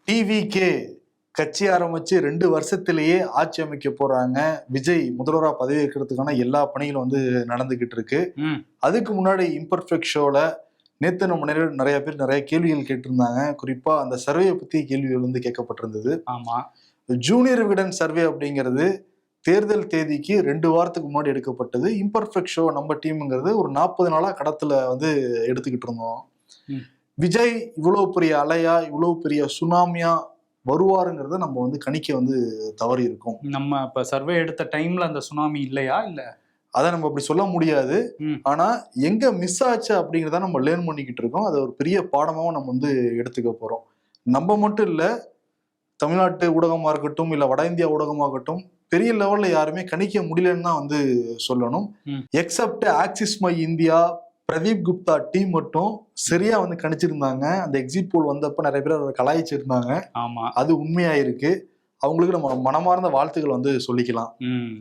TVK கட்சி ஆரம்பிச்சு 2 வருஷத்திலேயே ஆட்சி அமைக்க போறாங்க. விஜய் முதல்வரா பதவி ஏற்கிறதுக்கான எல்லா பணிகளும் நடந்துகிட்டு இருக்கு. அதுக்கு முன்னாடி இம்பர்ஃபெக்ட் ஷோல நேத்து நம்ம நிறைய பேர் நிறைய கேள்விகள் கேட்டிருந்தாங்க. குறிப்பா அந்த சர்வே பத்தி கேள்விகள் கேட்கப்பட்டிருந்தது. ஆமா, ஜூனியர் விகடன் சர்வே அப்படிங்கிறது தேர்தல் தேதிக்கு 2 வாரத்துக்கு முன்னாடி எடுக்கப்பட்டது. இம்பர்ஃபெக்ட் ஷோ நம்ம டீம்ங்கிறது ஒரு 40 நாளா கடத்துல எடுத்துக்கிட்டு இருந்தோம். விஜய் இவ்வளவு பெரிய அலையா, இவ்வளவு பெரிய சுனாமியா வருவாருங்கிறத நம்ம கணிக்க தவறி இருக்கும். நம்ம இப்ப சர்வே எடுத்த டைம்ல அந்த சுனாமி இல்லையா? இல்ல அதை நம்ம அப்படி சொல்ல முடியாது. ஆனா எங்க மிஸ் ஆச்சு அப்படிங்கிறத நம்ம லேர்ன் பண்ணிக்கிட்டு இருக்கோம். அதை ஒரு பெரிய பாடமாவும் நம்ம எடுத்துக்க போறோம். நம்ம மட்டும் இல்ல, தமிழ்நாட்டு ஊடகமா இருக்கட்டும், இல்ல வட இந்தியா ஊடகமாகட்டும், பெரிய லெவல்ல யாருமே கணிக்க முடியலன்னு தான் சொல்லணும். Accept axis my India, Pradeep Gupta team மட்டும் சரியா கணிச்சிருந்தாங்க. அந்த எக்ஸிட் போல் வந்தப்ப நிறைய பேர் அதை கலாய்ச்சிருந்தாங்க. ஆமா, அது உண்மையாயிருக்கு. அவங்களுக்கு நம்ம மனமார்ந்த வாழ்த்துக்கள் சொல்லிக்கலாம்.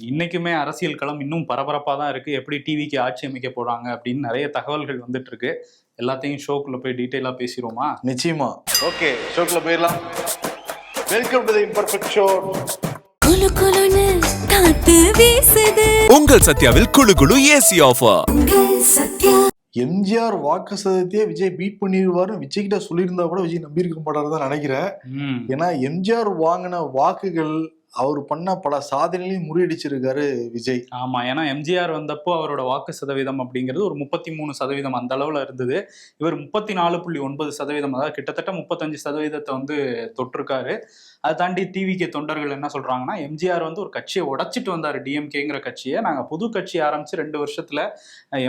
இன்னைக்குமே அரசியல் களம் இன்னும் பரபரப்பா தான் இருக்கு. எப்படி டிவிக்கு ஆட்சி அமைக்க போறாங்க அப்படின்னு நிறைய தகவல்கள் வந்துட்டு இருக்கு. எல்லாத்தையும் ஷோக்குள்ள போய் டீட்டெயிலா பேசிடுவோமா? நிச்சயமா. ஓகே, ஷோக்குள்ள போயிடலாம். Welcome to the imperfect show. குளு குளுன்னு காத்து வீசுது. உங்கள் சத்யாவில் குளு குளு ஏசி ஆஃபர். சத்யா எம்ஜிஆர் வாக்கு சதத்தையே விஜய் பீட் பண்ணிடுவாரு விஜய் கிட்ட சொல்லியிருந்தா கூட விஜய் நம்பியிருக்க மாட்டாருதான் நினைக்கிறேன். ஏன்னா எம்ஜிஆர் வாங்கின வாக்குகள், அவர் பண்ண பல சாதனைகளையும் முறியடிச்சிருக்காரு விஜய். ஆமா, ஏன்னா எம்ஜிஆர் வந்தப்போ அவரோட வாக்கு சதவீதம் அப்படிங்கிறது ஒரு 33% அந்த அளவுல இருந்தது. இவர் 34.9%, அதாவது கிட்டத்தட்ட 35% தொட்டிருக்காரு. அதை தாண்டி டிவிகே தொண்டர்கள் என்ன சொல்றாங்கன்னா, எம்ஜிஆர் ஒரு கட்சியை உடைச்சிட்டு வந்தாரு, டிஎம்கேங்கிற கட்சியை. நாங்க புது கட்சி ஆரம்பிச்சு 2 வருஷத்துல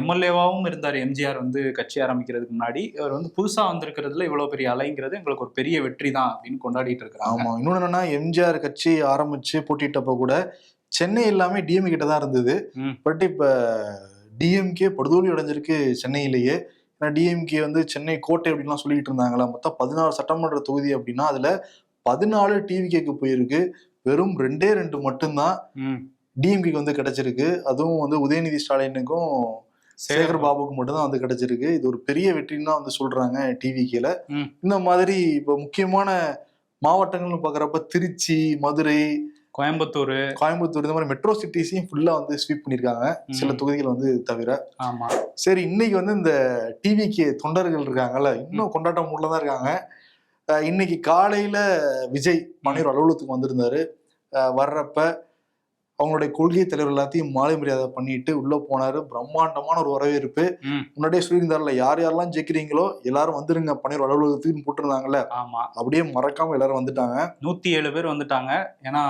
எம்எல்ஏவாவும் இருந்தார் எம்ஜிஆர் கட்சி ஆரம்பிக்கிறதுக்கு முன்னாடி. இவர் புதுசா வந்திருக்கிறதுல இவ்வளவு பெரிய அலைங்கிறது எங்களுக்கு ஒரு பெரிய வெற்றி தான் அப்படின்னு கொண்டாடிட்டு இருக்காங்க. ஆமா, இன்னொன்னு என்னன்னா, எம்ஜிஆர் கட்சி ஆரம்பிச்சு போட்டிட்டப்ப கூட சென்னை எல்லாமே டிஎம்கே கிட்ட தான் இருந்தது. பட் இப்ப டிஎம்கே படுதோல்வி அடைஞ்சிருக்கு சென்னையிலேயே. ஏன்னா டிஎம்கே சென்னை கோட்டை அப்படின்லாம் சொல்லிட்டு இருந்தாங்களா. மொத்தம் 16 சட்டமன்ற தொகுதி அப்படின்னா அதுல 14 டிவிகேக்கு போயிருக்கு. வெறும் 2 மட்டும்தான் டிஎம்கேக்கு கிடைச்சிருக்கு. அதுவும் உதயநிதி ஸ்டாலினுக்கும் சேகர் பாபுக்கு மட்டும் தான் கிடைச்சிருக்கு. இது ஒரு பெரிய வெற்றின்னு தான் சொல்றாங்க டிவிகேல. இந்த மாதிரி இப்ப முக்கியமான மாவட்டங்கள்னு பாக்குறப்ப திருச்சி, மதுரை, கோயம்புத்தூர் இந்த மாதிரி மெட்ரோ சிட்டிஸையும் ஃபுல்லா ஸ்வீப் பண்ணிருக்காங்க, சில தொகுதிகள் தவிர. ஆமா, சரி, இன்னைக்கு இந்த டிவிகே தொண்டர்கள் இருக்காங்கல்ல, இன்னும் கொண்டாட்ட மூட்ல தான் இருக்காங்க. இன்னைக்கு காலையில விஜய் மணியூர் அலுவலகத்துக்கு வந்திருந்தாரு. வர்றப்ப அவங்களுடைய கொள்கை தலைவர் எல்லாத்தையும் மாலை மரியாதை பண்ணிட்டு உள்ள போனாரு. பிரம்மாண்டமான ஒரு வரவேற்பு. முன்னாடியே சொல்லியிருந்தாருல, யார் யாரெல்லாம் ஜெயிக்கிறீங்களோ எல்லாரும் வந்துருங்க பணியூர் அலுவலகத்துக்கு போட்டுருந்தாங்கல்ல. ஆமா, அப்படியே மறக்காம எல்லாரும் வந்துட்டாங்க. 107 பேர் வந்துட்டாங்க. ஏன்னா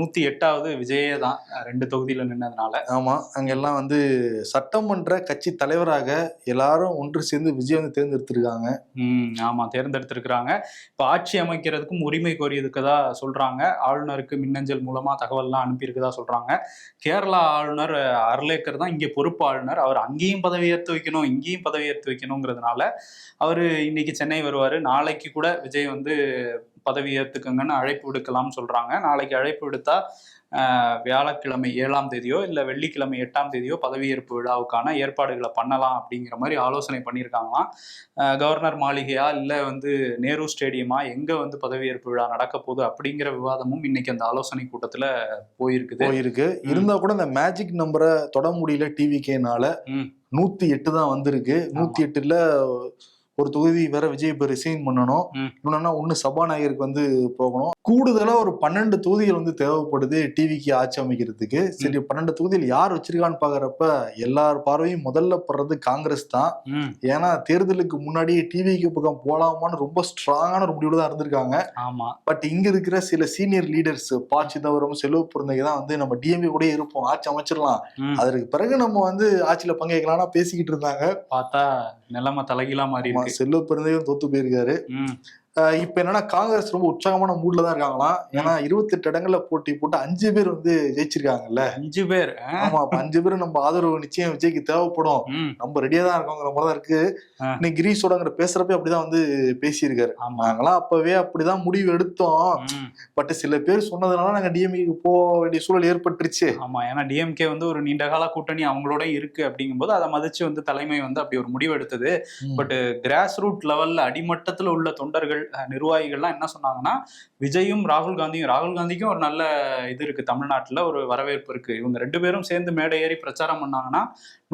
108வது விஜயே தான் 2 தொகுதியில நின்னதுனால. ஆமா, அங்க எல்லாம் சட்டமன்ற கட்சி தலைவராக எல்லாரும் ஒன்று சேர்ந்து விஜய் தேர்ந்தெடுத்திருக்காங்க. ஆமா, தேர்ந்தெடுத்திருக்கிறாங்க. இப்ப ஆட்சி அமைக்கிறதுக்கும் உரிமை கோரியதுக்குதா சொல்றாங்க. ஆளுநருக்கு மின்னஞ்சல் மூலமா தகவல்லாம் அனுப்பியிருக்குதா சொல்றாங்க. கேரளா ஆளுநர் அர்லேக்கர் தான் இங்க பொறுப்பு ஆளுநர். அவர் அங்கேயும் பதவியேற்று வைக்கணும், இங்கேயும் பதவியேற்று வைக்கணுங்கிறதுனால அவரு இன்னைக்கு சென்னை வருவாரு. நாளைக்கு கூட விஜய் பதவி ஏற்றுக்குங்கன்னு அழைப்பு விடுக்கலாம்னு சொல்றாங்க. நாளைக்கு அழைப்பு விடுத்தா வியாழக்கிழமை 7ஆம் தேதியோ இல்ல வெள்ளிக்கிழமை 8ஆம் தேதியோ பதவியேற்பு விழாவுக்கான ஏற்பாடுகளை பண்ணலாம் அப்படிங்கிற மாதிரி ஆலோசனை பண்ணியிருக்காங்களாம். கவர்னர் மாளிகையா இல்ல நேரு ஸ்டேடியமா, எங்க பதவியேற்பு விழா நடக்க போகுது அப்படிங்கிற விவாதமும் இன்னைக்கு அந்த ஆலோசனை கூட்டத்துல போயிருக்கு. இருந்தா கூட இந்த மேஜிக் நம்பரை தொட முடியல டிவிகேனால. 108 தான் வந்திருக்கு. 108ல ஒரு தொகுதி வேற விஜய் இப்ப ரிசைன் பண்ணணும். இன்னொன்னா ஒண்ணு சபாநாயகருக்கு போகணும். கூடுதலா ஒரு 12 தொகுதிகள் தேவைப்படுது டிவிக்கு ஆட்சி அமைக்கிறதுக்கு. சரி, 12 தொகுதியில் யார் வச்சிருக்கான்னு பாக்குறப்ப எல்லார் பார்வையும் முதல்ல படுறது காங்கிரஸ் தான். ஏன்னா தேர்தலுக்கு முன்னாடி டிவிக்கு பக்கம் போலாமான்னு ரொம்ப ஸ்ட்ராங்கான ஒரு முடிவுல தான் இருந்திருக்காங்க. ஆமா, பட் இங்க இருக்கிற சில சீனியர் லீடர்ஸ் ப. சிதம்பரம், செல்வ பிறந்தகை தான் நம்ம டிஎம்கே கூட இருப்போம், ஆட்சி அமைச்சிடலாம், அதற்கு பிறகு நம்ம ஆட்சியில பங்கேற்கலாம்னா பேசிக்கிட்டு இருந்தாங்க. பார்த்தா நிலைமை தலைகீழா மாறி செல்வ பிறந்தகையும் தோத்து போயிருக்காரு. இப்ப என்னன்னா, காங்கிரஸ் ரொம்ப உற்சாகமான மூட்ல தான் இருக்காங்களாம். ஏன்னா 28 இடங்கள்ல போட்டி போட்டு 5 பேர் ஜெயிச்சிருக்காங்கல்ல. 5 பேர். ஆமா, 5 பேர் நம்ம ஆதரவு நிச்சயம் விஜய்க்கு தேவைப்படும், நம்ம ரெடியா தான் இருக்கோங்கிற மாதிரிதான் இருக்கு. இன்னைக்கு கிரீஷோடங்கிற பேசுறப்ப அப்படிதான் பேசியிருக்காரு. நாங்களாம் அப்பவே அப்படிதான் முடிவு எடுத்தோம், பட் சில பேர் சொன்னதுனால நாங்க டிஎம்கேக்கு போக வேண்டிய சூழல் ஏற்பட்டுருச்சு. ஆமா, ஏன்னா டிஎம்கே ஒரு நீண்ட கால கூட்டணி அவங்களோட இருக்கு அப்படிங்கும் போது அதை மதிச்சு தலைமை அப்படி ஒரு முடிவு எடுத்தது. பட் கிராஸ் ரூட் லெவல்ல அடிமட்டத்துல உள்ள தொண்டர்கள் நிர்வாகிகள்லாம் என்ன சொன்னாங்கன்னா, விஜயும் ராகுல் காந்திக்கும் ஒரு நல்ல இது இருக்கு, தமிழ்நாட்டுல ஒரு வரவேற்பு இருக்கு. இவங்க 2 பேரும் சேர்ந்து மேடை ஏறி பிரச்சாரம் பண்ணாங்கன்னா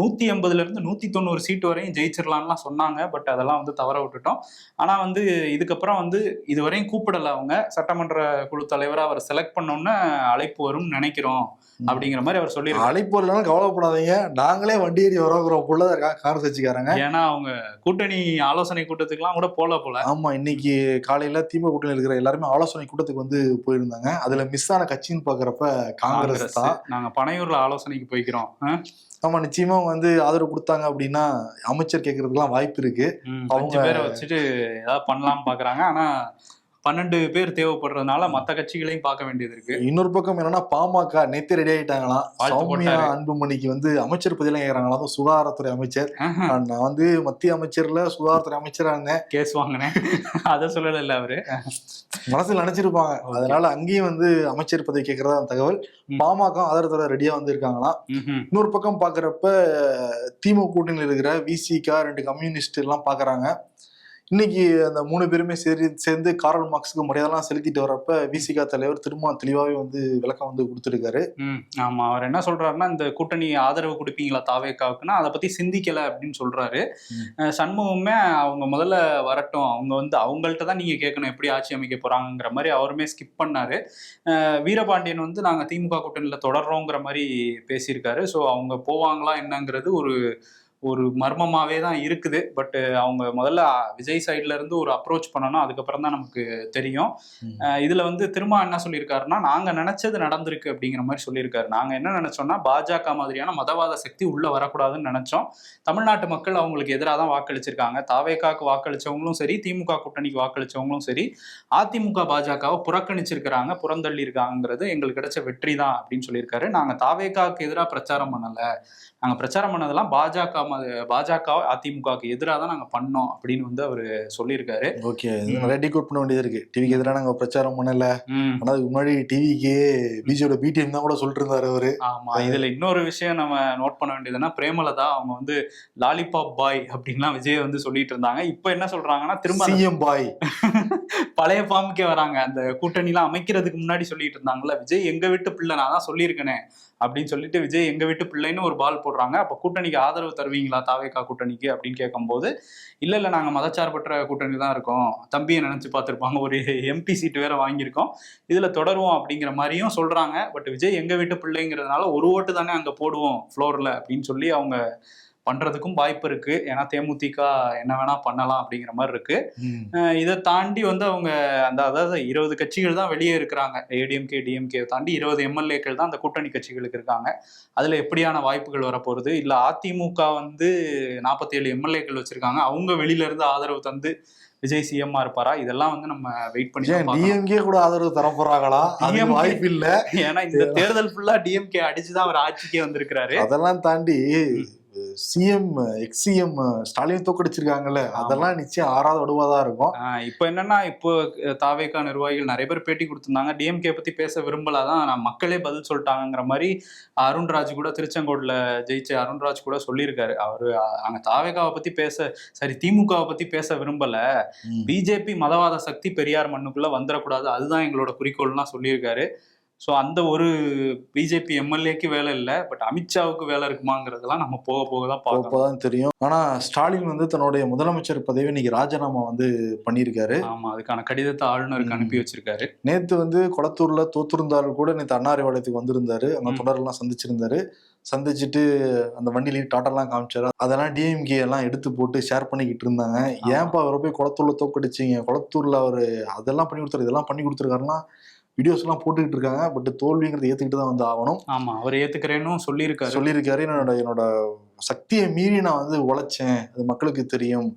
180ல இருந்து 190 சீட்டு வரையும் ஜெயிச்சிடலாம்லாம் சொன்னாங்க. பட் அதெல்லாம் வந்து தவற விட்டுட்டோம். ஆனா வந்து இதுக்கப்புறம் வந்து இதுவரையும் கூப்பிடல அவங்க. சட்டமன்ற குழு தலைவரா அவர் செலக்ட் பண்ணோன்னு அழைப்பு வரும்னு நினைக்கிறோம் அப்படிங்கிற மாதிரி அவர் சொல்லியிருக்காரு. அழைப்பு வரலாம் கவலைப்படாதீங்க, நாங்களே வண்டி ஏறி வரோங்கிறோம் போல காங்கிரஸ் கட்சிக்காரங்க. ஏன்னா அவங்க கூட்டணி ஆலோசனை கூட்டத்துக்குலாம் கூட போல. ஆமா, இன்னைக்கு காலையில திமுக கூட்டணியில் இருக்கிற எல்லாருமே ஆலோசனை கூட்டத்துக்கு வந்து போயிருந்தாங்க. அதுல மிஸ் ஆன கட்சின்னு பாக்குறப்ப காங்கிரஸ் தான். நாங்க பனையூர்ல ஆலோசனைக்கு போய்க்கிறோம். ஆமா, நிச்சயமா வந்து ஆதரவு கொடுத்தாங்க அப்படின்னா அமைச்சர் கேட்கறதுக்குலாம் வாய்ப்பு இருக்கு. 5 பேரை வச்சுட்டு ஏதாவது பண்ணலாம்னு பாக்குறாங்க. ஆனா 12 பேர் தேவைப்படுறதுனால மத்த கட்சிகளையும் பார்க்க வேண்டியது இருக்கு. இன்னொரு பக்கம் என்னன்னா, பாமக நேத்தே ரெடி ஆயிட்டாங்களாம். சௌமியா அன்புமணிக்கு வந்து அமைச்சர் பதவியெல்லாம் கேட்கறாங்களாம். சுகாதாரத்துறை அமைச்சர். நான் வந்து மத்திய அமைச்சர்ல சுகாதாரத்துறை அமைச்சரா இருந்தேன், கேஸ் வாங்கினேன், அதை சொல்லல அவரு மனசுல நினைச்சிருப்பாங்க. அதனால அங்கேயும் வந்து அமைச்சர் பதவி கேட்கறதா தகவல். பாமக ஆதரவுத்துறை ரெடியா வந்து இருக்காங்களாம். இன்னொரு பக்கம் பாக்குறப்ப திமுக கூட்டணியில் இருக்கிற விசிகா 2 கம்யூனிஸ்ட் எல்லாம் பாக்குறாங்க. இன்னைக்கு அந்த 3 பேருமே சேர்ந்து காரல் மார்க்ஸுக்கு மரியாதைலாம் செலுத்திட்டு வரப்ப விசிகா தலைவர் திரும்ப தெளிவாவே வந்து விளக்கம் வந்து கொடுத்துருக்காரு. ஆமா, அவர் என்ன சொல்றாருன்னா, இந்த கூட்டணி ஆதரவு கொடுப்பீங்களா தாவேக்காவுக்குன்னா அதை பத்தி சிந்திக்கல அப்படின்னு சொல்றாரு. சண்முகமே அவங்க முதல்ல வரட்டும், அவங்க வந்து அவங்கள்ட்ட தான் நீங்க கேட்கணும் எப்படி ஆட்சி அமைக்க போறாங்கிற மாதிரி அவருமே ஸ்கிப் பண்ணாரு. வீரபாண்டியன் வந்து நாங்க திமுக கூட்டணியில தொடர்றோங்கிற மாதிரி பேசியிருக்காரு. ஸோ அவங்க போவாங்களா என்னங்கிறது ஒரு மர்மமாவே தான் இருக்குது. பட் அவங்க முதல்ல விஜய் சைட்ல இருந்து ஒரு அப்ரோச் பண்ணணும், அதுக்கப்புறம் தான் நமக்கு தெரியும். இதுல வந்து திரும்ப என்ன சொல்லியிருக்காருன்னா, நாங்க நினைச்சது நடந்திருக்கு அப்படிங்கிற மாதிரி சொல்லியிருக்காரு. நாங்க என்ன நினைச்சோம்னா, பாஜக மாதிரியான மதவாத சக்தி உள்ள வரக்கூடாதுன்னு நினைச்சோம். தமிழ்நாட்டு மக்கள் அவங்களுக்கு எதிராக தான் வாக்களிச்சிருக்காங்க. தாவேக்காக்கு வாக்களிச்சவங்களும் சரி, திமுக கூட்டணிக்கு வாக்களிச்சவங்களும் சரி, அதிமுக பாஜகவை புறக்கணிச்சிருக்கிறாங்க, புறந்தள்ளி இருக்காங்கிறது எங்களுக்கு கிடைச்ச வெற்றி தான் அப்படின்னு சொல்லியிருக்காரு. நாங்க தாவேக்காவுக்கு எதிராக பிரச்சாரம் பண்ணல, நாங்க பிரச்சாரம் பண்ணதெல்லாம் பாஜக அதிமுகவுக்கு எதிராக தான் நாங்க பண்ணோம் அப்படின்னு வந்து அவரு சொல்லியிருக்காரு. ஓகே, நிறைய டீகோட் பண்ண வேண்டியது இருக்கு. டிவிக்கு எதிராக நாங்க பிரச்சாரம் பண்ணல, ஆனா அதுக்கு முன்னாடி டிவிக்கு பிஜேபியோட பிடிஎம் தான் கூட சொல்லிட்டு இருந்தாரு அவரு. ஆமா, இதுல இன்னொரு விஷயம் நம்ம நோட் பண்ண வேண்டியதுன்னா, பிரேமலதா அவங்க வந்து லாலிபாப் பாய் அப்படின்லாம் விஜய் வந்து சொல்லிட்டு இருந்தாங்க. இப்ப என்ன சொல்றாங்கன்னா, திரும்ப சிஎம் பாய் பழைய ஃபார்முக்கே வராங்க. அந்த கூட்டணி எல்லாம் அமைக்கிறதுக்கு முன்னாடி சொல்லிட்டு இருந்தாங்கல்ல, விஜய் எங்க வீட்டு பிள்ளை, நான் தான் சொல்லியிருக்கேனே அப்படின்னு சொல்லிட்டு விஜய் எங்க வீட்டு பிள்ளைன்னு ஒரு பால் போடுறாங்க. அப்ப கூட்டணிக்கு ஆதரவு தருவீங்களா தாவேக்கா கூட்டணிக்கு அப்படின்னு கேட்கும்போது, இல்ல நாங்க மதச்சார்பற்ற கூட்டணி தான் இருக்கோம், தம்பியை நினைச்சு பார்த்திருப்பாங்க, ஒரு எம்பி சீட்டு வேற வாங்கியிருக்கோம், இதுல தொடருவோம் அப்படிங்கிற மாதிரியும் சொல்றாங்க. பட் விஜய் எங்க வீட்டு பிள்ளைங்கிறதுனால ஒரு ஓட்டு தானே அங்க போடுவோம் ஃப்ளோர்ல அப்படின்னு சொல்லி அவங்க பண்றதுக்கும் வாய்ப்பு இருக்கு. ஏன்னா தேமுதிக என்ன வேணா பண்ணலாம் அப்படிங்கிற மாதிரி இருக்கு. இதை தாண்டி வந்து அவங்க அதாவது 20 கட்சிகள் தான் வெளியே இருக்கிறாங்க. ஏடிஎம்கே டிஎம்கே தாண்டி 20 எம்எல்ஏக்கள் தான் அந்த கூட்டணி கட்சிகளுக்கு இருக்காங்க. அதுல எப்படியான வாய்ப்புகள் வரப்போகுது, இல்ல அதிமுக வந்து 47 எம்எல்ஏக்கள் வச்சிருக்காங்க, அவங்க வெளியில இருந்து ஆதரவு தந்து விஜய் சிஎம்மா இருப்பாரா, இதெல்லாம் வந்து நம்ம வெயிட் பண்ணி. டிஎம்கே கூட ஆதரவு தர போறாங்களா, வாய்ப்பு இல்ல. ஏன்னா இந்த தேர்தல் ஃபுல்லா டிஎம்கே அடிச்சுதான் அவர் ஆட்சிக்கே வந்திருக்கிறாரு. அதெல்லாம் தாண்டி சிஎம் எக்ஸிஎம் ஸ்டாலின் தோக்கடிச்சிருக்காங்கல்ல, அதெல்லாம் நிச்சயம் ஆறாத வடுவாதான் இருக்கும். இப்போ என்னன்னா, இப்போ தாவேகா நிர்வாகிகள் நிறைய பேர் பேட்டி கொடுத்திருந்தாங்க, டிஎம்கே பத்தி பேச விரும்பலாதான் மக்களே பதில் சொல்லிட்டாங்கிற மாதிரி. அருண்ராஜ் கூட திருச்செங்கோடுல ஜெயிச்ச அருண்ராஜ் கூட சொல்லியிருக்காரு. அவரு நாங்க தாவேகாவை பத்தி திமுகவை பத்தி பேச விரும்பல, பிஜேபி மதவாத சக்தி பெரியார் மண்ணுக்குள்ள வந்துடக்கூடாது, அதுதான் எங்களோட குறிக்கோள்லாம் சொல்லியிருக்காரு. ஸோ அந்த ஒரு பிஜேபி எம்எல்ஏக்கு வேலை இல்லை, பட் அமித்ஷாவுக்கு வேலை இருக்குமாங்கிறதெல்லாம் நம்ம போக தான் பார்ப்போம் தெரியும். ஆனா ஸ்டாலின் வந்து தன்னுடைய முதலமைச்சர் பதவியை இன்னைக்கு ராஜினாமா வந்து பண்ணியிருக்காரு. ஆமா, அதுக்கான கடிதத்தை ஆளுநருக்கு அனுப்பி வச்சிருக்காரு. நேத்து வந்து கொளத்தூர்ல தோத்துருந்தாலும் கூட நேற்று அண்ணாரிவாளையத்துக்கு வந்திருந்தாரு. அங்க தொடரெல்லாம் சந்திச்சுட்டு அந்த வண்டியில டாட்டெல்லாம் காமிச்சாரு. அதெல்லாம் டிஎம்கே எல்லாம் எடுத்து போட்டு ஷேர் பண்ணிக்கிட்டு இருந்தாங்க. ஏன்பா அவரை போய் கொளத்தூர்ல தோக்கடிச்சிங்க, கொளத்தூர்ல அவரு அதெல்லாம் பண்ணி கொடுத்தாரு, இதெல்லாம் பண்ணி கொடுத்துருக்காருன்னா வீடியோஸ் எல்லாம் போட்டுக்கிட்டு இருக்காங்க. பட் தோல்விங்கிறத ஏத்துக்கிட்டு தான் வந்து ஆகணும். ஆமா, அவர் ஏத்துக்கிறேன்னு சொல்லியிருக்காரு. என்னோட சக்தியை மீறி நான் வந்து உழைச்சேன், அது மக்களுக்கு தெரியும்,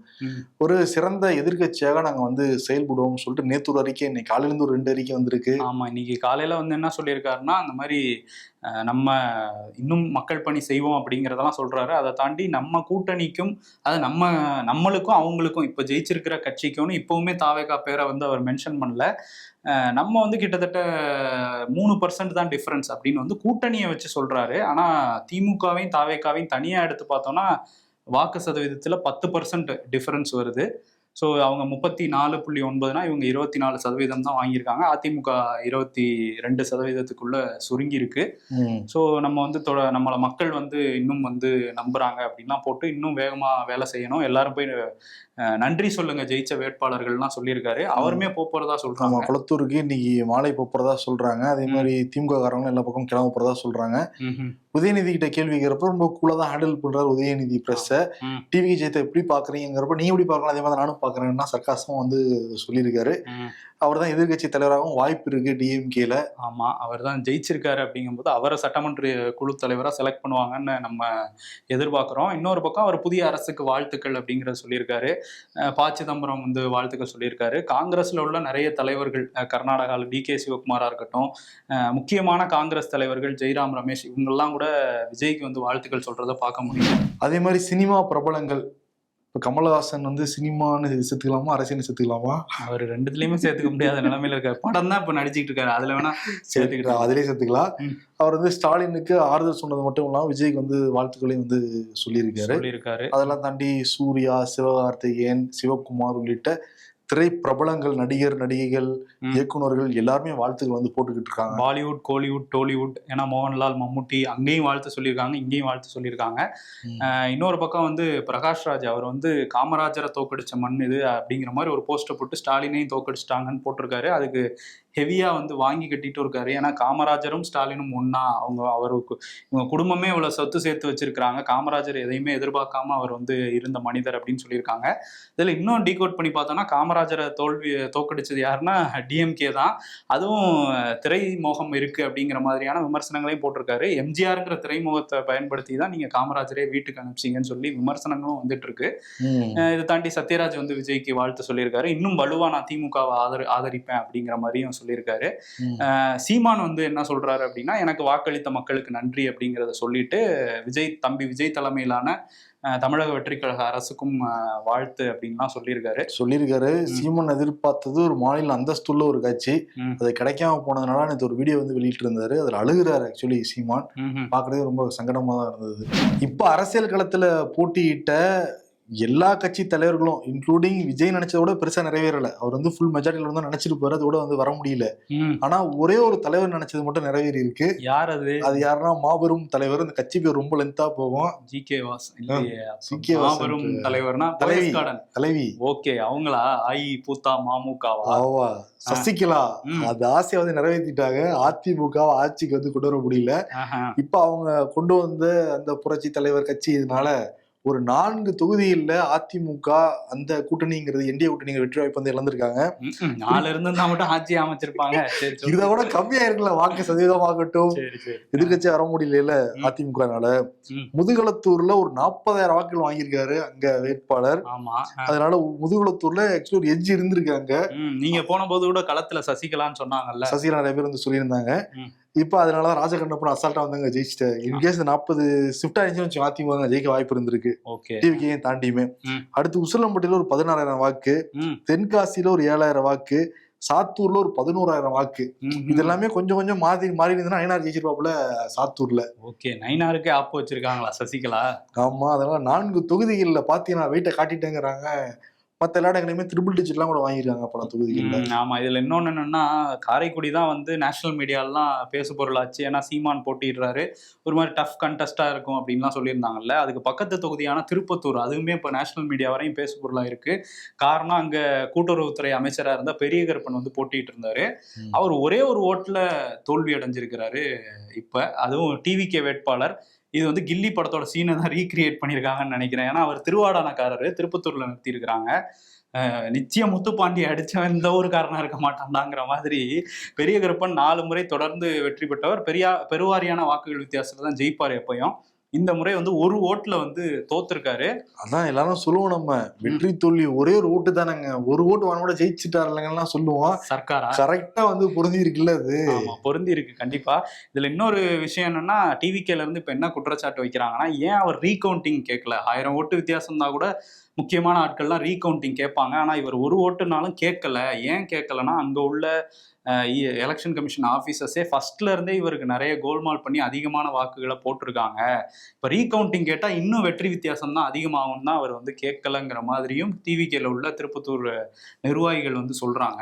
ஒரு சிறந்த எதிர்கட்சியாக நாங்க வந்து செயல்படுவோம் சொல்லிட்டு நேத்து ஒரு அறிக்கை, இன்னைக்கு காலையில இருந்து ஒரு 2 அறிக்கை வந்திருக்கு. ஆமா, இன்னைக்கு காலையில வந்து என்ன சொல்லியிருக்காருன்னா, அந்த மாதிரி நம்ம இன்னும் மக்கள் பணி செய்வோம் அப்படிங்கிறதெல்லாம் சொல்றாரு. அதை தாண்டி நம்ம கூட்டணிக்கும் அது நம்மளுக்கும் அவங்களுக்கும் இப்ப ஜெயிச்சிருக்கிற கட்சிக்கும்னு இப்பவுமே தாவேகா பேரை வந்து அவர் மென்ஷன் பண்ணல. நம்ம வந்து கிட்டத்தட்ட 3% தான் டிஃபரன்ஸ் அப்படின்னு வந்து கூட்டணியை வச்சு சொல்றாரு. ஆனா திமுகவையும் தாவேகாவையும் தனியா எடுத்து பார்த்தோம்னா வாக்கு சதவீதத்துல 10% டிஃபரன்ஸ் வருது. ஸோ அவங்க 34.9னா இவங்க 24% தான் வாங்கியிருக்காங்க. அதிமுக 22%க்குள்ள சுருங்கி இருக்கு. ஸோ நம்ம வந்து நம்மள மக்கள் வந்து இன்னும் வந்து நம்புறாங்க அப்படின்லாம் போட்டு இன்னும் வேகமா வேலை செய்யணும். எல்லாரும் போய் நன்றி சொல்லுங்க ஜெயிச்ச வேட்பாளர்கள்லாம் சொல்லியிருக்காரு. அவருமே போறதா சொல்றாங்க. குளத்தூருக்கு இன்னைக்கு மாலை போறதா சொல்றாங்க. அதே மாதிரி திமுக காரங்களும் எல்லா பக்கம் கிளம்ப போறதா சொல்றாங்க. உதயநிதி கிட்ட கேள்வி கேட்கிறப்ப ரொம்ப கூலா தான் ஹேண்டில் பண்றாரு உதயநிதி பிரஸ். டிவி ஜெயத்தை எப்படி பாக்குறீங்கிறப்ப நீ எப்படி பாக்கலாம் அதே மாதிரி நானும் பாக்குறேன்னா சர்க்காசம் வந்து சொல்லியிருக்காரு. அவர் தான் எதிர்கட்சி தலைவராகவும் வாய்ப்பு இருக்கு டிஎம்கேல. ஆமா, அவர் தான் ஜெயிச்சிருக்காரு அப்படிங்கும்போது அவரை சட்டமன்ற குழு தலைவரா செலக்ட் பண்ணுவாங்கன்னு நம்ம எதிர்பார்க்கிறோம். இன்னொரு பக்கம் அவர் புதிய அரசுக்கு வாழ்த்துக்கள் அப்படிங்கறத சொல்லியிருக்காரு. ப. சிதம்பரம் வந்து வாழ்த்துக்கள் சொல்லியிருக்காரு. காங்கிரஸ்ல உள்ள நிறைய தலைவர்கள், கர்நாடகாவில் டி.கே. சிவகுமாரா இருக்கட்டும், முக்கியமான காங்கிரஸ் தலைவர்கள் ஜெய்ராம் ரமேஷ் இவங்கெல்லாம் கூட விஜய்க்கு வந்து வாழ்த்துக்கள் சொல்றதை பார்க்க முடியும். அதே மாதிரி சினிமா பிரபலங்கள், இப்போ கமலஹாசன் வந்து சினிமான்னு சேர்த்துக்கலாமா அரசியல் சேர்த்துக்கலாமா? அவர் ரெண்டுத்துலயுமே சேர்த்துக்க முடியாத நிலைமையில இருக்காரு. படம் தான் இப்ப நடிச்சுட்டு இருக்காரு, அதுல வேணா சேர்த்துக்கிட்டு அதிலே சேர்த்துக்கலாம். அவர் வந்து ஸ்டாலினுக்கு ஆறுதல் சொன்னது மட்டும் இல்லாம விஜய்க்கு வந்து வாழ்த்துக்களையும் வந்து சொல்லியிருக்காரு. அதெல்லாம் தாண்டி சூர்யா, சிவகார்த்திகேயன், சிவகுமார் உள்ளிட்ட திரை பிரபலங்கள், நடிகர் நடிகைகள், இயக்குநர்கள் எல்லாருமே வாழ்த்துக்கள் வந்து போட்டுக்கிட்டு இருக்காங்க. பாலிவுட், கோலிவுட், டோலிவுட், ஏன்னா மோகன்லால், மம்முட்டி அங்கேயும் வாழ்த்து சொல்லியிருக்காங்க, இங்கேயும் வாழ்த்து சொல்லியிருக்காங்க. இன்னொரு பக்கம் வந்து பிரகாஷ்ராஜ் அவர் வந்து காமராஜரை தோக்கடிச்ச மண் இது அப்படிங்கிற மாதிரி ஒரு போஸ்டர் போட்டு ஸ்டாலினையும் தோக்கடிச்சிட்டாங்கன்னு போட்டிருக்காரு. அதுக்கு ஹெவியா வந்து வாங்கி கட்டிட்டு இருக்காரு. ஏன்னா காமராஜரும் ஸ்டாலினும் ஒன்னா, அவருக்கு இவங்க குடும்பமே இவ்வளவு சொத்து சேர்த்து வச்சிருக்காங்க. காமராஜர் எதையுமே எதிர்பார்க்காம அவர் வந்து இருந்த மனிதர் அப்படின்னு சொல்லியிருக்காங்க. இதுல இன்னும் டீகோட் பண்ணி பார்த்தோம்னா காமராஜரை தோக்கடிச்சது யாருன்னா டிஎம்கே தான். அதுவும் திரைமோகம் இருக்கு அப்படிங்கிற மாதிரியான விமர்சனங்களையும் போட்டிருக்காரு. எம்ஜிஆருங்கிற திரைமுகத்தை பயன்படுத்தி தான் நீங்க காமராஜரே வீட்டுக்கு அனுப்பிச்சிங்கன்னு சொல்லி விமர்சனங்களும் வந்துட்டு இருக்கு. இதை தாண்டி சத்யராஜ் வந்து விஜய்க்கு வாழ்த்து சொல்லியிருக்காரு. இன்னும் வலுவா நான் திமுகவை ஆதரிப்பேன் அப்படிங்கிற மாதிரியும் சொல்லியிருக்காரு. சீமான் வந்து என்ன சொல்றாரு அப்படின்னா, எனக்கு வாக்களித்த மக்களுக்கு நன்றி அப்படிங்கிறத சொல்லிட்டு தம்பி விஜய் தலைமையிலான தமிழக வெற்றி கழக அரசுக்கும் வாழ்த்து அப்படின்லாம் சொல்லியிருக்காரு. சீமான் எதிர்பார்த்தது ஒரு மாநில அந்தஸ்துள்ள ஒரு கட்சி, அது கிடைக்காம போனதுனால நேற்று ஒரு வீடியோ வந்து வெளியிட்டு இருந்தாரு. அதுல அழுகுறாரு ஆக்சுவலி சீமான். பாக்குறதே ரொம்ப சங்கடமா தான் இருந்தது. இப்ப அரசியல் களத்துல போட்டியிட்ட எல்லா கட்சி தலைவர்களும் இன்க்ளூடிங் விஜய் நினைச்சதோட பெருசா நிறைவேறல. அவர் வந்து ஃபுல் மெஜாரிட்டில வந்து நினைச்சிருப்பாரு, அதோட வந்து வர முடியல. ஆனா ஒரே ஒரு தலைவர் நினைச்சது மட்டும் நிறைவேறி இருக்கு. யார் அது யாருன்னா மாபெரும் தலைவர். இந்த கட்சி பேர் ரொம்ப லென்த்தா போகும். ஜி.கே. மாபெரும் தலைவர்னா தலைவி. ஓகே, அவங்களா? பூத்தா மாமுகவா? சசிகலா அந்த ஆசையை வந்து நிறைவேற்றிட்டாங்க. அதிமுக ஆட்சிக்கு வந்து கொண்டு வர முடியல. இப்ப அவங்க கொண்டு வந்த அந்த புரட்சி தலைவர் கட்சி இதனால ஒரு 4 தொகுதியில் அதிமுக அந்த கூட்டணிங்கிறது என்டிஏ கூட்டணிங்கிற வெற்றி வாய்ப்பு வந்து இழந்திருக்காங்க. 4 இருந்தா மட்டும் ஆட்சி அமைச்சிருப்பாங்க. இதை விட கம்மியா இருக்குல்ல வாக்கு சதவீதமாகட்டும். எதிர்கட்சி வர முடியல அதிமுகனால. முதுகுளத்தூர்ல ஒரு 40,000 வாக்குகள் வாங்கியிருக்காரு அங்க வேட்பாளர். அதனால முதுகுளத்தூர்ல ஆக்சுவலி ஒரு எட்ஜ் இருந்திருக்காங்க. நீங்க போன போது கூட களத்துல சசிகலான்னு சொன்னாங்கல்ல, சசிகலா நிறைய பேர் வந்து சொல்லியிருந்தாங்க. இப்ப அதனாலதான் ராஜகண்ணப்பன் அசால்ட்டா வந்தாங்க ஜெயிச்சிட்டாரு. இன்கேஸ் 40 ஷிஃப்ட் ஆயிடுச்சு அதிமுக ஜெயிக்க வாய்ப்பு இருந்திருக்கு டிவிகே தாண்டியுமே. அடுத்து உசிலம்பட்டியில ஒரு 16,000 வாக்கு, தென்காசியில ஒரு 7,000 வாக்கு, சாத்தூர்ல ஒரு 11,000 வாக்கு. இது எல்லாமே கொஞ்சம் கொஞ்சம் மாறி இருந்ததுன்னா நயினார் ஜெயிச்சிருப்பாப்புல சாத்தூர்ல. ஓகே, நயினாருக்கே ஆப்பு வச்சிருக்காங்களா சசிகலா? ஆமா, அதனால 4 தொகுதிகள்ல பாத்தீங்கன்னா வெயிட்ட காட்டிட்டேங்கிறாங்க. மற்ற எல்லா இடங்களையுமே ட்ரிபிள் டிஜிட்லாம் கூட வாங்கியிருக்காங்க பல தொகுதிகள். ஆமா, இதுல இன்னொன்னு என்னன்னா, காரைக்குடி தான் வந்து நேஷனல் மீடியாலாம் பேசு பொருளாச்சு. ஏன்னா சீமான் போட்டிடுறாரு, ஒரு மாதிரி டஃப் கண்டஸ்டா இருக்கும் அப்படின்லாம் சொல்லியிருந்தாங்கல்ல. அதுக்கு பக்கத்து தொகுதியான திருப்பத்தூர், அதுவுமே இப்போ நேஷனல் மீடியா வரையும் பேசு பொருளா இருக்கு. காரணம், அங்க கூட்டுறவுத்துறை அமைச்சரா இருந்த பெரிய கருப்பன் வந்து போட்டிட்டு இருந்தாரு. அவர் ஒரே ஒரு ஓட்டுல தோல்வி அடைஞ்சிருக்கிறாரு இப்ப. அதுவும் டிவிகே வேட்பாளர். இது வந்து கில்லி படத்தோட சீனை தான் ரீக்ரியேட் பண்ணியிருக்காங்கன்னு நினைக்கிறேன். ஏன்னா அவர் திருவாடானக்காரரு, திருப்பத்தூர்ல நிறுத்தி இருக்கிறாங்க. நிச்சயம் முத்துப்பாண்டி அடிச்சவன் எந்த ஒரு காரணம் இருக்க மாட்டான்டாங்கிற மாதிரி பெரிய கருப்பன் 4 முறை தொடர்ந்து வெற்றி பெற்றவர். பெருவாரியான வாக்குகள் வித்தியாசத்துல தான் ஜெயிப்பார் எப்பயும். இந்த முறை வந்து ஒரு ஓட்டுல வந்து தோத்துருக்காரு. அதான் எல்லாரும் சொல்லுவோம், நம்ம வெற்றி தோல்வி ஒரே ஒரு ஓட்டு தானங்க, ஒரு ஓட்டு வாங்க கூட ஜெயிச்சுட்டாரு இல்லைங்கலாம் சொல்லுவோம். சர்க்காரா கரெக்டா வந்து பொருந்தி இருக்குல்ல அது. ஆமா, பொருந்தி இருக்கு கண்டிப்பா. இதுல இன்னொரு விஷயம் என்னன்னா, டிவிகேல இருந்து இப்ப என்ன குற்றச்சாட்டு வைக்கிறாங்கன்னா, ஏன் அவர் ரீகவுண்டிங் கேட்கல? 1000 ஓட்டு வித்தியாசம் தான் கூட முக்கியமான ஆட்கள்லாம் ரீகவுண்டிங் கேட்பாங்க. ஆனா இவர் ஒரு ஓட்டுனாலும் கேட்கல. ஏன் கேட்கலன்னா அங்க உள்ள எலெக்ஷன் கமிஷன் ஆஃபீஸர்ஸே ஃபர்ஸ்ட்ல இருந்தே இவருக்கு நிறைய கோல்மால் பண்ணி அதிகமான வாக்குகளை போட்டிருக்காங்க. இப்போ ரீகவுண்டிங் கேட்டா இன்னும் வெற்றி வித்தியாசம் தான் அதிகமாகும் தான் அவர் வந்து கேட்கலங்கிற மாதிரியும் டிவிகேல உள்ள திருப்பத்தூர் நிர்வாகிகள் வந்து சொல்றாங்க.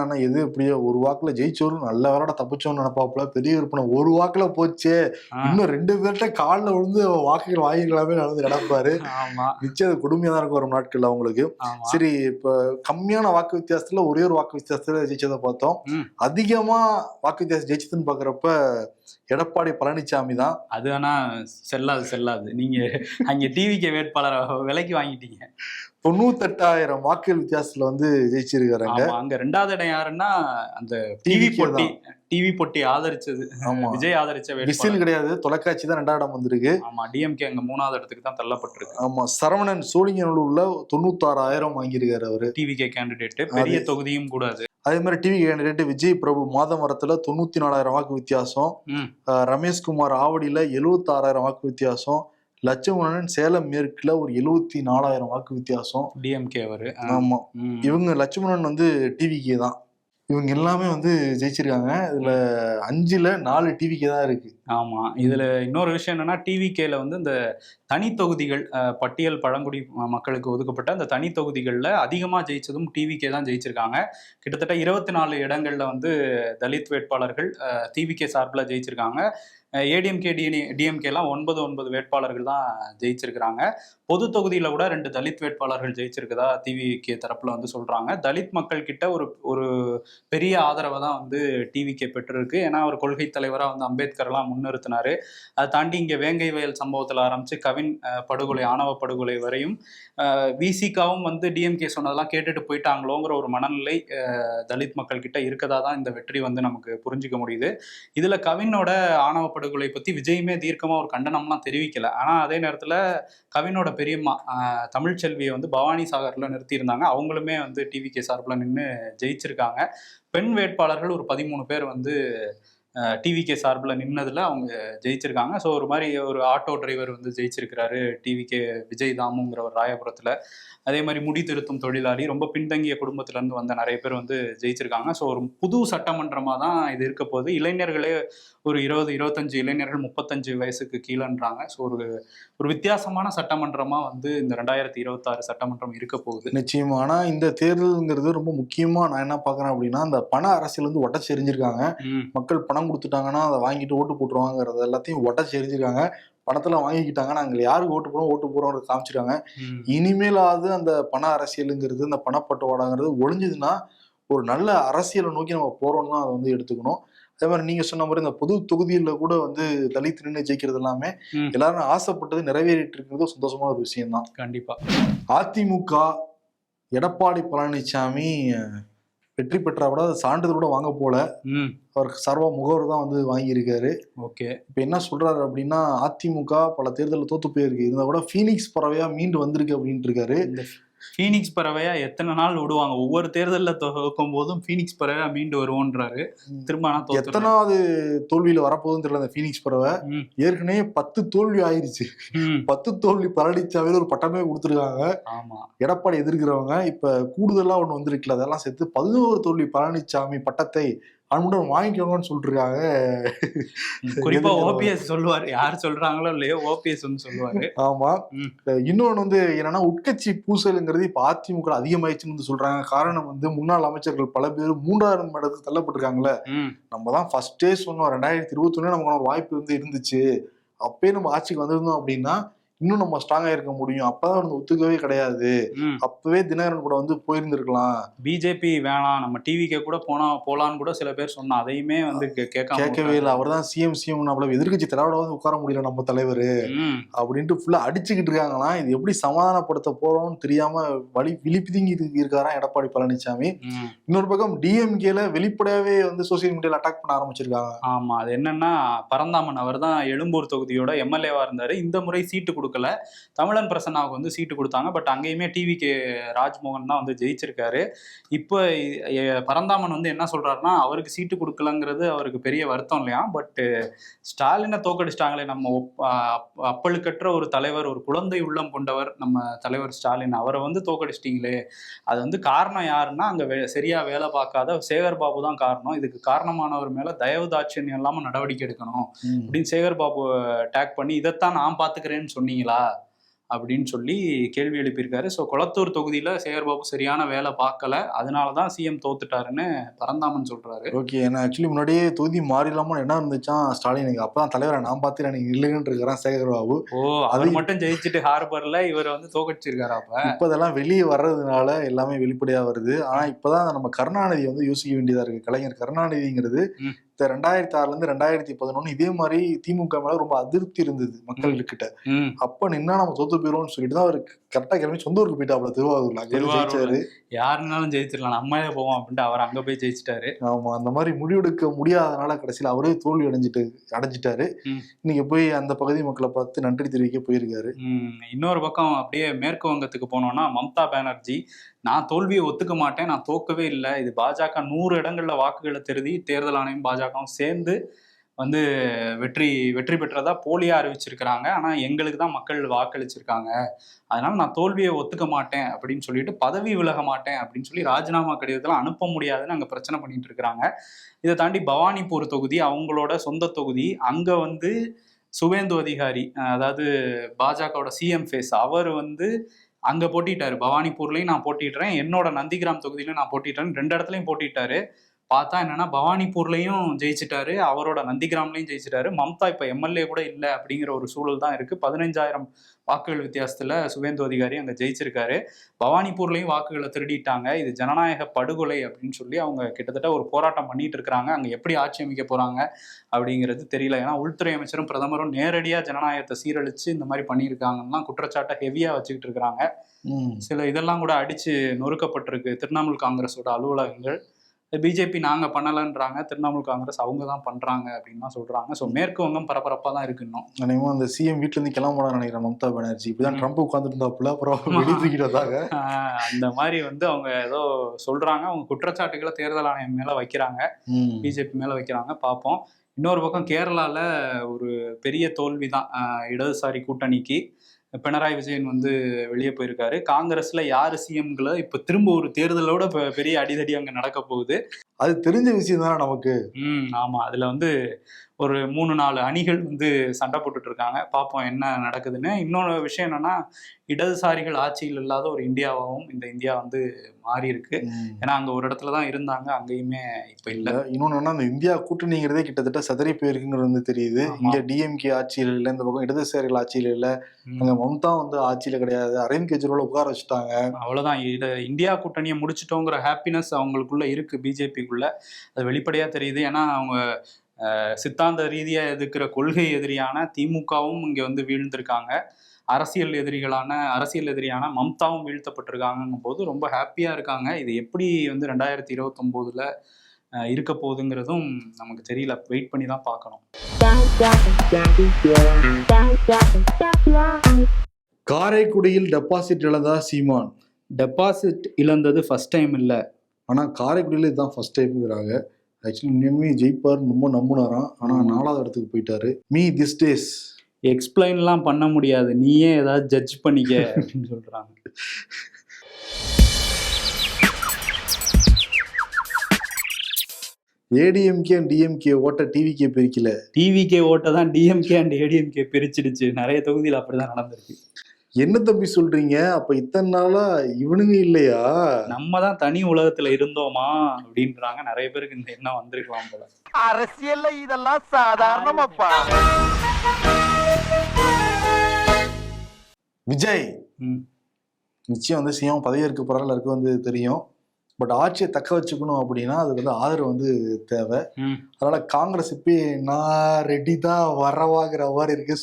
ஆனா எது எப்படியோ ஒரு வாக்குல ஜெயிச்சோரும் நல்ல வேலையோட தப்பிச்சோன்னு நினைப்பாப்புல. பெரிய விற்பனை ஒரு வாக்குல போச்சே, இன்னும் 2 பேர்கிட்ட காலில் விழுந்து வாக்குகள் வாங்கிக்கலாமே நடந்து நடப்பாரு. ஆமா, நிச்சயம் அது கொடுமையா தான் இருக்கும் வரும் நாட்கள்ல அவங்களுக்கு. சரி, இப்ப கம்மியான வாக்கு வித்தியாசத்துல ஒரே ஒரு வாக்கு வித்தியாசத்துல ஜெயிச்சதை பார்த்தோம். அதிகமா வாக்கு வித்தியாசம் ஜெயிச்சதுன்னு பாக்குறப்ப எடப்பாடி பழனிசாமி தான். அது ஆனா செல்லாது. நீங்க அங்க டிவிகே வேட்பாளரை விலைக்கு வாங்கிட்டீங்க. 98,000 வாக்குகள் வித்தியாசத்துல வந்து ஜெயிச்சிருக்காங்க. அங்க 2வது இடம் யாருன்னா அந்த டிவி பொட்டி ஆதரிச்சது. விஜய் ஆதரிச்ச விசில் கிடையாது, தொலைக்காட்சி தான் 2வது இடம் வந்திருக்கு. ஆமா, டிஎம்கே அங்க 3வது இடத்துக்கு தான் தள்ளப்பட்டிருக்கு. ஆமா, சரவணன் சோழிங்கநல்லூர்ல 96,000 வாங்கியிருக்காரு அவரு. டிவிகே கேண்டிடேட், பெரிய தொகுதியும் கூட அது. அதே மாதிரி டிவி கேண்டிடேட் விஜய் பிரபு மாதமரத்துல 94,000 வாக்கு வித்தியாசம். ரமேஷ்குமார் ஆவடியில 76,000 வாக்கு வித்தியாசம். லட்சுமணன் சேலம் மேற்குல ஒரு 74,000 வாக்கு வித்தியாசம். டிஎம்கே அவரு. ஆமா, இவங்க லட்சுமணன் வந்து டிவிகே தான். இவங்க எல்லாமே வந்து ஜெயிச்சிருக்காங்க. இதுல 5ல் 4 டிவிகே தான் இருக்கு. ஆமா, இதுல இன்னொரு விஷயம் என்னன்னா டிவிகேல வந்து இந்த தனி தொகுதிகள், பட்டியல் பழங்குடி மக்களுக்கு ஒதுக்கப்பட்ட அந்த தனி தொகுதிகளில் அதிகமா ஜெயிச்சதும் டிவிகே தான் ஜெயிச்சிருக்காங்க. கிட்டத்தட்ட 24 இடங்கள்ல வந்து தலித் வேட்பாளர்கள் டிவிகே சார்பில் ஜெயிச்சிருக்காங்க. ஏடிஎம்கே டிஎம்கேலாம் 9 வேட்பாளர்கள் தான் ஜெயிச்சிருக்கிறாங்க. பொது தொகுதியில கூட 2 தலித் வேட்பாளர்கள் ஜெயிச்சிருக்குதா டிவிகே தரப்புல வந்து சொல்றாங்க. தலித் மக்கள் கிட்ட ஒரு பெரிய ஆதரவை தான் வந்து டிவிகே பெற்றிருக்கு. ஏன்னா அவர் கொள்கை தலைவராக வந்து அம்பேத்கர்லாம் முன்னிறுத்தினாரு. அதை தாண்டி இங்கே வேங்கை வயல் சம்பவத்தில் ஆரம்பிச்சு கவின் படுகொலை, ஆணவ படுகொலை வரையும் விசிகாவும் வந்து டிஎம்கே சொன்னதெல்லாம் கேட்டுட்டு போயிட்டாங்களோங்கிற ஒரு மனநிலை தலித் மக்கள் கிட்ட இருக்கதா தான் இந்த வெற்றி வந்து நமக்கு புரிஞ்சுக்க முடியுது. இதுல கவினோட ஆணவ படுகொலை பத்தி விஜயுமே தீர்க்கமா ஒரு கண்டனம்லாம் தெரிவிக்கல. ஆனா அதே நேரத்துல கவினோட பெரியம்மா தமிழ்ச்செல்வியை வந்து பவானி சாகர்ல நிறுத்தியிருந்தாங்க. அவங்களுமே வந்து டிவிகே சார்பில் நின்று ஜெயிச்சிருக்காங்க. பெண் வேட்பாளர்கள் ஒரு 13 பேர் வந்து டிவிகே சார்பில் நின்னதுல அவங்க ஜெயிச்சிருக்காங்க. ஸோ ஒரு மாதிரி ஒரு ஆட்டோ டிரைவர் வந்து ஜெயிச்சிருக்கிறாரு டிவிகே விஜய் தாமுங்கிற ஒரு ராயபுரத்தில். அதே மாதிரி முடி திருத்தும் தொழிலாளி, ரொம்ப பின்தங்கிய குடும்பத்திலேருந்து வந்த நிறைய பேர் வந்து ஜெயிச்சிருக்காங்க. ஸோ ஒரு புது சட்டமன்றமாக தான் இது இருக்க போகுது. இளைஞர்களே ஒரு 20-25 இளைஞர்கள் 35 வயசுக்கு கீழன்றாங்க. ஸோ ஒரு வித்தியாசமான சட்டமன்றமாக வந்து இந்த 2026 சட்டமன்றம் இருக்க போகுது. நிச்சயமா. ஆனால் இந்த தேர்தலுங்கிறது ரொம்ப முக்கியமாக நான் என்ன பார்க்குறேன் அப்படின்னா, அந்த பண அரசியல் வந்து ஒட்டச்சு எரிஞ்சிருக்காங்க. மக்கள் பணம் கொடுத்துட்டாங்கன்னா அதை வாங்கிட்டு ஓட்டு போட்டுருவாங்கிறது எல்லாத்தையும் ஒட்டச்சு எரிஞ்சிருக்காங்க. பணத்துல வாங்கிக்கிட்டாங்க, நாங்கள் யாருக்கு ஓட்டு போறோம்னு காமிச்சிருக்காங்க. இனிமேலாவது அந்த பண அரசியலுங்கிறது, அந்த பணப்பட்டுவாடாங்கிறது ஒழிஞ்சதுன்னா ஒரு நல்ல அரசியலை நோக்கி நம்ம போறோம்னு அதை வந்து எடுத்துக்கணும். அதே மாதிரி நீங்க சொன்ன மாதிரி இந்த பொது தொகுதியில கூட வந்து தலித் நின்று ஜெயிக்கிறது எல்லாமே எல்லாரும் ஆசைப்பட்டது நிறைவேறிட்டு இருக்கிறது சந்தோஷமான ஒரு விஷயம் தான். கண்டிப்பா. அதிமுக எடப்பாடி பழனிசாமி வெற்றி பெற்றா கூட சான்றிதழ் கூட வாங்க போல, அவருக்கு சர்வ முகவர் தான் வந்து வாங்கியிருக்காரு. ஓகே, இப்ப என்ன சொல்றாரு அப்படின்னா, அதிமுக பல தேர்தலில் தோத்து போயிருக்கு, இருந்தா கூட ஃபீனிக்ஸ் பறவையா மீண்டு வந்திருக்கு அப்படின்ட்டு இருக்காரு. ஃபீனிக்ஸ் பறவையா எத்தனை நாள் விடுவாங்க? ஒவ்வொரு தேர்தலில் தோக்கும் போதும் ஃபீனிக்ஸ் பறவையா மீண்டு வருவோன்றாரு. திரும்ப எத்தனாவது தோல்வியில வரப்போகுதுன்னு தெரியல. அந்த ஃபீனிக்ஸ் பறவை ஏற்கனவே 10 தோல்வி ஆயிருச்சு. 10 தோல்வி பழனிசாமியில ஒரு பட்டமே கொடுத்துருக்காங்க. ஆமா, எடப்பாடி எதிர்க்கிறவங்க இப்ப கூடுதலா ஒண்ணு வந்திருக்குல்ல, அதெல்லாம் சேர்த்து 11 தோல்வி பழனிசாமி பட்டத்தை அவனுடன் வாங்கிக்கோங்கன்னு சொல்லிருக்காங்க. குறிப்பா ஓபிஎஸ் சொல்லுவாரு, யார் சொல்றாங்களோ இல்லையோ ஓபிஎஸ் வந்து சொல்லுவாரு. ஆமா, இன்னொன்னு வந்து என்னன்னா, உட்கட்சி பூசலுங்கிறது இப்ப அதிமுக அதிகமாயிடுச்சுன்னு வந்து சொல்றாங்க. காரணம் வந்து முன்னாள் அமைச்சர்கள் பல பேர் 3ஆம் இடத்துக்கு தள்ளப்பட்டிருக்காங்கல்ல. நம்ம தான் ஃபர்ஸ்டே சொன்னோம் 2021 நமக்கு ஒரு வாய்ப்பு வந்து இருந்துச்சு, அப்பயே நம்ம ஆட்சிக்கு வந்திருந்தோம் அப்படின்னா இன்னும் நம்ம ஸ்ட்ராங்கா இருக்க முடியும். அப்பதான் வந்து ஒத்துக்கவே கிடையாது. அப்பவே தினகரன் கூட வந்து போயிருந்திருக்கலாம். பிஜேபி வேணாம், நம்ம டிவிக்கே கூட போலான்னு கூட சில பேர் சொன்னா, அதையுமே வந்து கேட்கவே இல்லை. அவர் தான் சிஎம் நம்மள எதிர்கட்சி தலைவரோட வந்து உட்கார முடியல நம்ம தலைவர் அப்படின்ட்டு ஃபுல்லா அடிச்சுக்கிட்டு இருக்காங்களாம். இது எப்படி சமாதானப்படுத்த போறோம்னு தெரியாம விழிப்புதுங்கி இருக்காராம் எடப்பாடி பழனிசாமி. இன்னொரு பக்கம் டிஎம்கேல வெளிப்படையாவே வந்து சோசியல் மீடியால அட்டாக் பண்ண ஆரம்பிச்சிருக்காங்க. ஆமா, அது என்னன்னா, பரந்தாமன் அவர் தான் எழும்பூர் தொகுதியோட எம்எல்ஏவா இருந்தாரு. இந்த முறை சீட்டு கொடுக்க கொடுக்கல. தமிழன் பிரசன்னாவுக்கு வந்து சீட்டு கொடுத்தாங்க. பட் அங்கேயுமே டிவிகே ராஜ்மோகன் தான் வந்து ஜெயிச்சிருக்காரு. இப்போ பரந்தாமன் வந்து என்ன சொல்றாருன்னா, அவருக்கு சீட்டு கொடுக்கலங்கிறது அவருக்கு பெரிய வருத்தம் இல்லையா. பட் ஸ்டாலினை தோக்கடிச்சிட்டாங்களே, நம்ம அப்பழுக்கற்ற ஒரு தலைவர், ஒரு குழந்தை உள்ளம் கொண்டவர் நம்ம தலைவர் ஸ்டாலின், அவரை வந்து தோக்கடிச்சிட்டீங்களே, அது வந்து காரணம் யாருன்னா அங்க சரியா வேலை பார்க்காத சேகர் பாபு தான் காரணம். இதுக்கு காரணமானவர் மேல தயவு தாட்சியம் இல்லாம நடவடிக்கை எடுக்கணும் அப்படின்னு சேகர் பாபு டேக் பண்ணி, இதைத்தான் நான் பாத்துக்கிறேன்னு சொன்னீங்களா அப்படின்னு சொல்லி கேள்வி எழுப்பியிருக்காரு. ஸோ கொளத்தூர் தொகுதியில சேகர்பாபு சரியான வேலை பார்க்கல, அதனாலதான் சிஎம் தோத்துட்டாருன்னு பரந்தாமன் சொல்றாரு. ஓகே, ஏன்னா ஆக்சுவலி முன்னாடியே தொகுதி மாறிலாம என்ன இருந்துச்சான், ஸ்டாலினுக்கு அப்பதான் தலைவரை நான் பார்த்து நீங்க இல்லைன்னு இருக்கிறான் சேகர்பாபு. அது மட்டும் ஜெயிச்சுட்டு ஹார்பர்ல இவரை வந்து தோக்கடிச்சிருக்காரு. அப்ப இப்ப அதெல்லாம் வெளியே வர்றதுனால எல்லாமே வெளிப்படையா வருது. ஆனா இப்பதான் நம்ம கருணாநிதி வந்து யோசிக்க வேண்டியதா இருக்கு. கலைஞர் கருணாநிதிங்கிறது 2006ல இருந்து 2011 இதே மாதிரி திமுக மேல ரொம்ப அதிருப்தி இருந்தது மக்கள் கிட்ட. அப்ப நின்னா நம்ம தோத்து போயிடும்னு சொல்லிட்டு தான் அவர் கரெக்டா கிளம்பி சொந்த ஊருக்கு போயிட்டாப்ல, திருவாரூர்ல. யாருனாலும் ஜெயிச்சிடலாம், நம்மளே போவோம் அப்படின்ட்டு அவர் அங்க போய் ஜெயிச்சிட்டாரு. ஆமா, அந்த மாதிரி முடிவெடுக்க முடியாதனால கடைசியில் அவரே தோல்வி அடைஞ்சிட்டாரு. இன்னைக்கு போய் அந்த பகுதி மக்களை பார்த்து நன்றி தெரிவிக்க போயிருக்காரு. இன்னொரு பக்கம் அப்படியே மேற்கு வங்கத்துக்கு போனோம்னா, மம்தா பானர்ஜி நான் தோல்வியை ஒத்துக்க மாட்டேன், நான் தோக்கவே இல்லை, இது பாஜக 100 இடங்கள்ல வாக்குகளை திருதி தேர்தல் ஆணையம் பாஜகவும் சேர்ந்து வந்து வெற்றி பெற்றதா போலியா அறிவிச்சிருக்கிறாங்க. ஆனா எங்களுக்கு தான் மக்கள் வாக்களிச்சிருக்காங்க, அதனால நான் தோல்வியை ஒத்துக்க மாட்டேன் அப்படின்னு சொல்லிட்டு பதவி விலக மாட்டேன் அப்படின்னு சொல்லி ராஜினாமா கடிதத்தெல்லாம் அனுப்ப முடியாதுன்னு அங்க பிரச்சனை பண்ணிட்டு இருக்கிறாங்க. இதை தாண்டி பவானிபூர் தொகுதி அவங்களோட சொந்த தொகுதி, அங்க வந்து சுவேந்து அதிகாரி, அதாவது பாஜகவோட சிஎம் ஃபேஸ், அவர் வந்து அங்க போட்டிட்டாரு. பவானிபூர்லயும் நான் போட்டிடுறேன், என்னோட நந்திகிராம் தொகுதியிலும் நான் போட்டிட்டேன், 2 இடத்துலயும் போட்டிட்டாரு. பார்த்தா என்னன்னா பவானிபூர்லயும் ஜெயிச்சிட்டாரு, அவரோட நந்திகிராம்லயும் ஜெயிச்சிட்டாரு. மம்தா இப்ப எம்எல்ஏ கூட இல்லை அப்படிங்கிற ஒரு சூழல் தான் இருக்கு. 15,000 வாக்குகள் வித்தியாசத்துல சுவேந்து அதிகாரி அங்க ஜெயிச்சிருக்காரு. பவானிபூர்லயும் வாக்குகளை திருடிட்டாங்க, இது ஜனநாயக படுகொலை அப்படின்னு சொல்லி அவங்க கிட்டத்தட்ட ஒரு போராட்டம் பண்ணிட்டு இருக்கிறாங்க. அங்க எப்படி ஆட்சி அமைக்க போறாங்க அப்படிங்கிறது தெரியல. ஏன்னா உள்துறை அமைச்சரும் பிரதமரும் நேரடியா ஜனநாயகத்தை சீரழிச்சு இந்த மாதிரி பண்ணியிருக்காங்கன்னா குற்றச்சாட்டை ஹெவியா வச்சுக்கிட்டு இருக்கிறாங்க. சில இதெல்லாம் கூட அடிச்சு நொறுக்கப்பட்டிருக்கு திரிணாமுல் காங்கிரஸோட அலுவலகங்கள். பிஜேபி நாங்க பண்ணலன்றாங்க, திரிணாமுல் காங்கிரஸ் அவங்க தான் பண்றாங்க அப்படின்னு தான் சொல்றாங்க. ஸோ மேற்கு வங்கம் பரபரப்பா தான் இருக்கு. இன்னும் அந்த சிஎம் வீட்டுல இருந்து கிளம்புறான்னு நினைக்கிறேன் மம்தா பானர்ஜி. இப்படிதான் ட்ரம்ப் உட்கார்ந்துட்டு இருந்தாப்புல, அப்புறம் வெளியே தூக்கிட்டு வந்தாங்க. அந்த மாதிரி வந்து அவங்க ஏதோ சொல்றாங்க, அவங்க குற்றச்சாட்டுகளை தேர்தல் ஆணையம் மேல வைக்கிறாங்க, பிஜேபி மேல வைக்கிறாங்க. பார்ப்போம். இன்னொரு பக்கம் கேரளால ஒரு பெரிய தோல்வி தான் இடதுசாரி கூட்டணிக்கு. பினராயி விஜயன் வந்து வெளியே போயிருக்காரு. காங்கிரஸ்ல யாரு சிஎம்களை இப்ப திரும்ப ஒரு தேர்தலோட பெரிய அடிதடி அங்க நடக்க போகுது. அது தெரிஞ்ச விஷயம் தானே நமக்கு. ஆமா, அதுல வந்து ஒரு 3-4 அணிகள் வந்து சண்டை போட்டுட்டு இருக்காங்க. பார்ப்போம் என்ன நடக்குதுன்னு. இன்னொரு விஷயம் என்னன்னா, இடதுசாரிகள் ஆட்சியில் இல்லாத ஒரு இந்தியாவாகவும் இந்த இந்தியா வந்து மாறி இருக்கு. ஏன்னா அங்க ஒரு இடத்துல தான் இருந்தாங்க, அங்கேயுமே இப்ப இல்ல. இன்னொன்னு அந்த இந்தியா கூட்டணிங்கிறதே கிட்டத்தட்ட சதறி போயிருக்குங்கிறது வந்து தெரியுது. இங்க டிஎம்கே ஆட்சியில் இல்லை, இந்த பக்கம் இடதுசாரிகள் ஆட்சியில் இல்லை, அங்க மம்தா வந்து ஆட்சியில கிடையாது, அரவிந்த் கெஜ்ரிவால் உட்கார வச்சுட்டாங்க. அவ்வளவுதான். இந்தியா கூட்டணியை முடிச்சிட்டோங்கிற ஹாப்பினஸ் அவங்களுக்குள்ள இருக்கு, பிஜேபிக்குள்ள. அது வெளிப்படையா தெரியுது. ஏன்னா அவங்க சித்தாந்த ரீதியா எதிர்க்கிற கொள்கை எதிரியான திமுகவும் இங்க வந்து வீழ்ந்திருக்காங்க, அரசியல் எதிரியான மம்தாவும் வீழ்த்தப்பட்டிருக்காங்கும் போது ரொம்ப ஹாப்பியா இருக்காங்க. இது எப்படி வந்து 2029ல இருக்க போகுதுங்கிறதும் நமக்கு தெரியல, வெயிட் பண்ணி தான் பார்க்கணும். காரைக்குடியில் டெபாசிட் இழந்தா சீமான். டெபாசிட் இழந்தது ஃபர்ஸ்ட் டைம் இல்லை, ஆனா காரைக்குடியில இதுதான் ஃபர்ஸ்ட் டைம்ங்கிறாங்க. ஆக்சுவலி இனிமே ஜெயிப்பார் ரொம்ப நம்பினாராம், ஆனா 4வது இடத்துக்கு போயிட்டாரு. மீ திஸ் டேஸ் எக்ஸ்பிளைன்லாம் பண்ண முடியாது, நீயே ஏதாவது ஜட்ஜ் பண்ணிக்க அப்படின்னு சொல்றாங்க. ஏடிஎம்கே அண்ட் டிஎம்கே ஓட்ட டிவிகே பிரிக்கல, டிவிகே ஓட்ட தான் டிஎம்கே அண்ட் ஏடிஎம்கே பிரிச்சிடுச்சு. நிறைய தொகுதியில் அப்படிதான் நடந்திருக்கு. என்ன தம்பி சொல்றீங்க? அப்ப இத்தனை நாளா இவனுங்க இல்லையா, நம்ம தான் தனி உலகத்துல இருந்தோமா அப்படின்றாங்க. நிறைய பேருக்கு இந்த எண்ணம் வந்திருக்கலாம் போல. அரசியல்ல இதெல்லாம் சாதாரணமாப்பா. விஜய் நிச்சயம் வந்து சிஎம் பதவியேற்க போறாங்க, எல்லாருக்கும் வந்து தெரியும். பட் ஆட்சியை தக்க வச்சுக்கணும் அப்படின்னா அதுக்கு வந்து ஆதரவு வந்து தேவை. ம். அதனால காங்கிரஸ் இப்ப நான் ரெடி தான் வரவாங்கிற மாதிரி இருக்கு.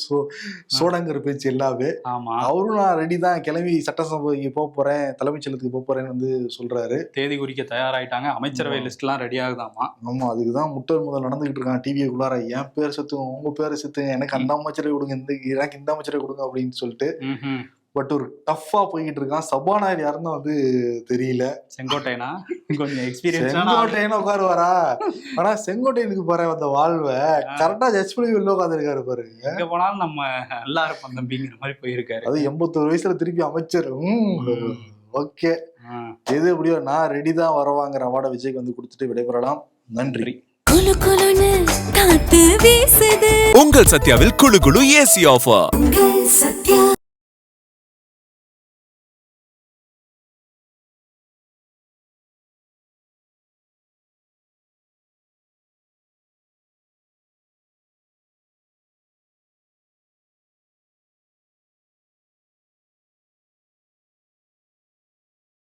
சோடங்கிற பேச்சு எல்லாமே. ஆமா, அவரும் நான் ரெடி தான், கிளம்பி சட்டசபைக்கு போக போறேன், தலைமைச் செயலகத்துக்கு போக போறேன்னு வந்து சொல்றாரு. தேதி குறிக்க தயாராயிட்டாங்க. அமைச்சரவை லிஸ்ட் எல்லாம் ரெடி ஆகுதாமா. ஆமா, அதுக்குதான் முதல் நடந்துகிட்டு இருக்கான் டிவிக்குள்ளார. என் பேர் சுத்துங்க, உங்க பேரை சுத்துங்க, எனக்கு அந்த அமைச்சரை கொடுங்க, எனக்கு இந்த அமைச்சரை கொடுங்க அப்படின்னு சொல்லிட்டு. பட் ஒரு டஃப்பா போய்கிட்டு இருக்கான். சபாநாயகர் யாருன்னு வந்து தெரியல. செங்கோட்டையனா கொஞ்சம் எக்ஸ்பீரியன்ஸ் செங்கோட்டையன் உட்காருவாரா? ஆனா செங்கோட்டையனுக்கு பாரு அந்த வாழ்வை கரெக்டா ஜட்ஜ் பண்ணி உள்ள உட்காந்துருக்காரு பாரு. எங்க போனாலும் நம்ம நல்லா இருப்போம் தம்பிங்கிற மாதிரி போயிருக்காரு. அது 81 வயசுல திருப்பி அமைச்சர். ஓகே, எது எப்படியோ நான் ரெடி தான் வரவாங்கிற அவார்டை விஜய்க்கு வந்து கொடுத்துட்டு விடைபெறலாம். நன்றி. குலு குலுன்னு காத்து வீசுது உங்கள் சத்யாவில் குளு குளு ஏசி ஆஃபர். உங்கள் சத்யா.